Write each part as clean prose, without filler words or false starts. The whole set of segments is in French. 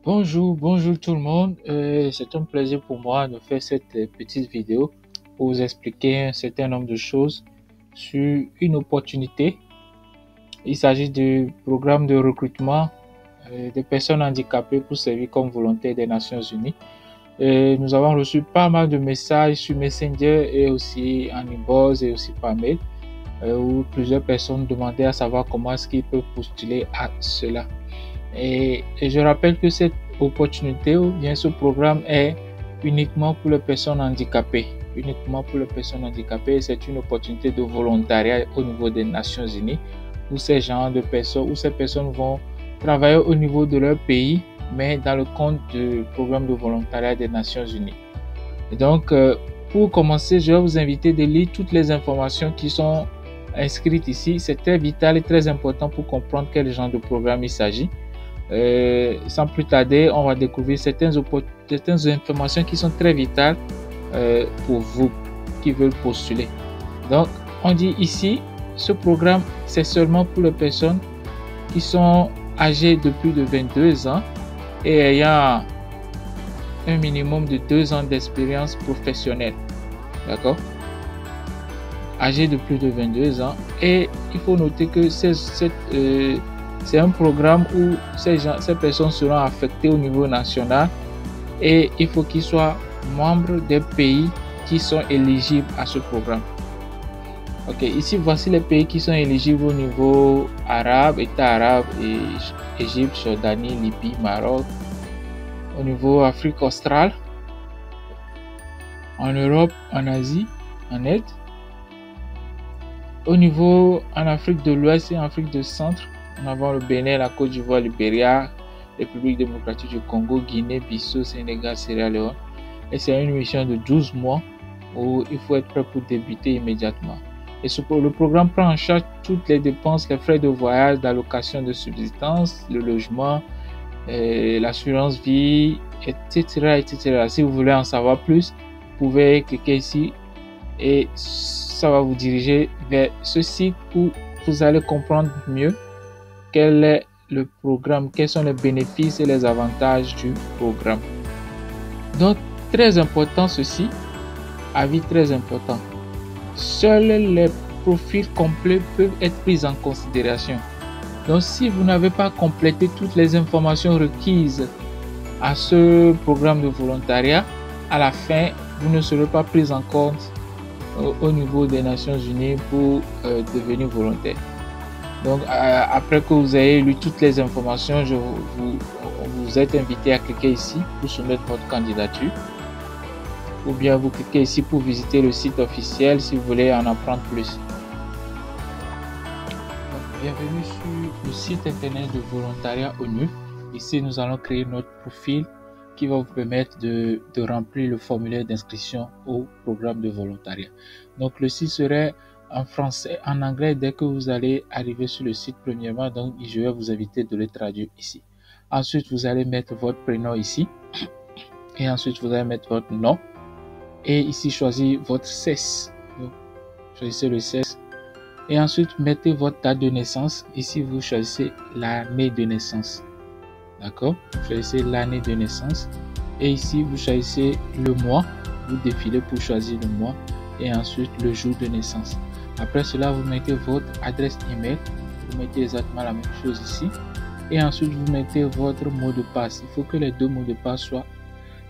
Bonjour tout le monde. C'est un plaisir pour moi de faire cette petite vidéo pour vous expliquer un certain nombre de choses sur une opportunité. Il s'agit du programme de recrutement des personnes handicapées pour servir comme volontaires des Nations Unies. Nous avons reçu pas mal de messages sur Messenger et aussi en inbox et aussi par mail où plusieurs personnes demandaient à savoir comment est-ce qu'ils peuvent postuler à cela. Et je rappelle que cette opportunité ou bien ce programme est uniquement pour les personnes handicapées. Uniquement pour les personnes handicapées. C'est une opportunité de volontariat au niveau des Nations Unies où ces gens de personnes, où ces personnes vont travailler au niveau de leur pays, mais dans le compte du programme de volontariat des Nations Unies. Et donc, pour commencer, je vais vous inviter de lire toutes les informations qui sont inscrites ici. C'est très vital et très important pour comprendre quel genre de programme il s'agit. Sans plus tarder, on va découvrir certaines informations qui sont très vitales pour vous qui veulent postuler. Donc, on dit ici, ce programme, c'est seulement pour les personnes qui sont âgées de plus de 22 ans et ayant un minimum de 2 ans d'expérience professionnelle. D'accord? Âgées de plus de 22 ans. Et il faut noter que c'est un programme où ces personnes seront affectées au niveau national et il faut qu'ils soient membres des pays qui sont éligibles à ce programme. Ok, ici voici les pays qui sont éligibles au niveau arabe, État arabe, Égypte, Jordanie, Libye, Maroc. Au niveau Afrique australe, en Europe, en Asie, en Aide. Au niveau en Afrique de l'Ouest et en Afrique du Centre, on a le Bénin, la Côte d'Ivoire, Libéria, République démocratique du Congo, Guinée, Bissau, Sénégal, Sierra Leone. Et c'est une mission de 12 mois où il faut être prêt pour débuter immédiatement. Et le programme prend en charge toutes les dépenses, les frais de voyage, d'allocation de subsistance, le logement, l'assurance vie, etc., etc. Si vous voulez en savoir plus, vous pouvez cliquer ici et ça va vous diriger vers ce site où vous allez comprendre mieux quel est le programme, quels sont les bénéfices et les avantages du programme. Donc, très important ceci, avis très important. Seuls les profils complets peuvent être pris en considération. Donc, si vous n'avez pas complété toutes les informations requises à ce programme de volontariat, à la fin, vous ne serez pas pris en compte au niveau des Nations Unies pour devenir volontaire. Donc, après que vous ayez lu toutes les informations, vous êtes invité à cliquer ici pour soumettre votre candidature. Ou bien vous cliquez ici pour visiter le site officiel si vous voulez en apprendre plus. Donc, bienvenue sur le site internet de Volontariat ONU. Ici, nous allons créer notre profil qui va vous permettre de remplir le formulaire d'inscription au programme de volontariat. Donc, le site serait en français, en anglais dès que vous allez arriver sur le site premièrement. Donc, je vais vous inviter de le traduire ici. Ensuite, vous allez mettre votre prénom ici. Et ensuite, vous allez mettre votre nom. Et ici, choisir votre sexe. Donc, choisissez le sexe. Et ensuite, mettez votre date de naissance. Ici, vous choisissez l'année de naissance. D'accord? Vous choisissez l'année de naissance. Et ici, vous choisissez le mois. Vous défilez pour choisir le mois. Et ensuite, le jour de naissance. Après cela, vous mettez votre adresse email. Vous mettez exactement la même chose ici. Et ensuite, vous mettez votre mot de passe. Il faut que les deux mots de passe soient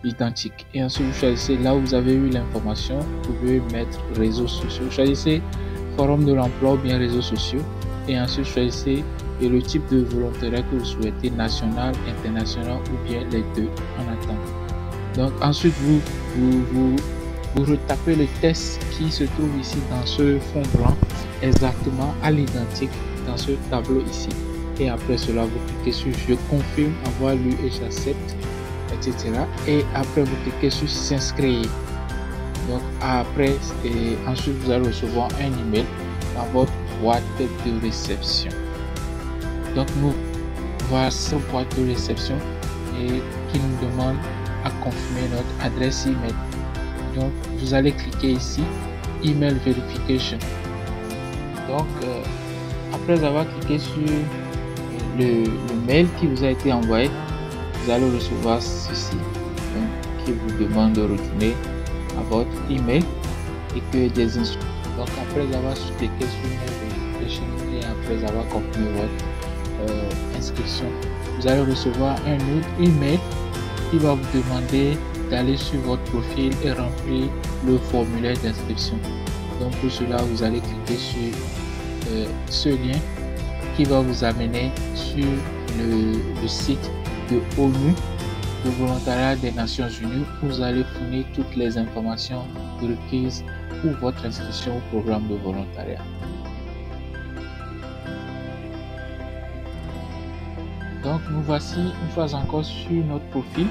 identiques. Et ensuite, vous choisissez là où vous avez eu l'information. Vous pouvez mettre réseaux sociaux. Vous choisissez forum de l'emploi ou bien réseaux sociaux. Et ensuite, choisissez le type de volontariat que vous souhaitez, national, international ou bien les deux en attendant. Donc, ensuite, vous retapez le texte qui se trouve ici dans ce fond blanc, exactement à l'identique dans ce tableau ici. Et après cela, vous cliquez sur je confirme avoir lu et j'accepte, etc. Et après, vous cliquez sur s'inscrire. Donc, après, ensuite, vous allez recevoir un email dans votre boîte de réception. Donc, nous voilà cette boîte de réception et qui nous demande à confirmer notre adresse email. Donc, vous allez cliquer ici, Email Verification. Donc, après avoir cliqué sur le mail qui vous a été envoyé, vous allez recevoir ceci, donc, qui vous demande de retourner à votre email et que des instructions. Donc après avoir cliqué sur le et après avoir confirmé votre inscription, vous allez recevoir un autre email qui va vous demander d'aller sur votre profil et remplir le formulaire d'inscription. Donc pour cela, vous allez cliquer sur ce lien qui va vous amener sur le site de ONU, le volontariat des Nations Unies, où vous allez fournir toutes les informations requises pour votre inscription au programme de volontariat. Donc nous voici une fois encore sur notre profil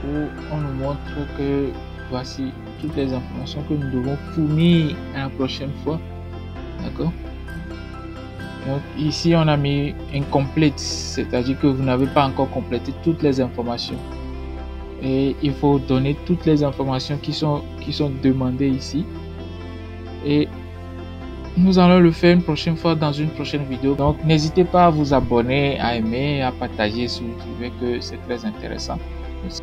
où on nous montre que voici toutes les informations que nous devons fournir à la prochaine fois. D'accord? Donc ici on a mis incomplete, c'est-à-dire que vous n'avez pas encore complété toutes les informations. Et il faut donner toutes les informations qui sont demandées ici. Et nous allons le faire une prochaine fois dans une prochaine vidéo. Donc n'hésitez pas à vous abonner, à aimer, à partager sur YouTube, que c'est très intéressant. Merci.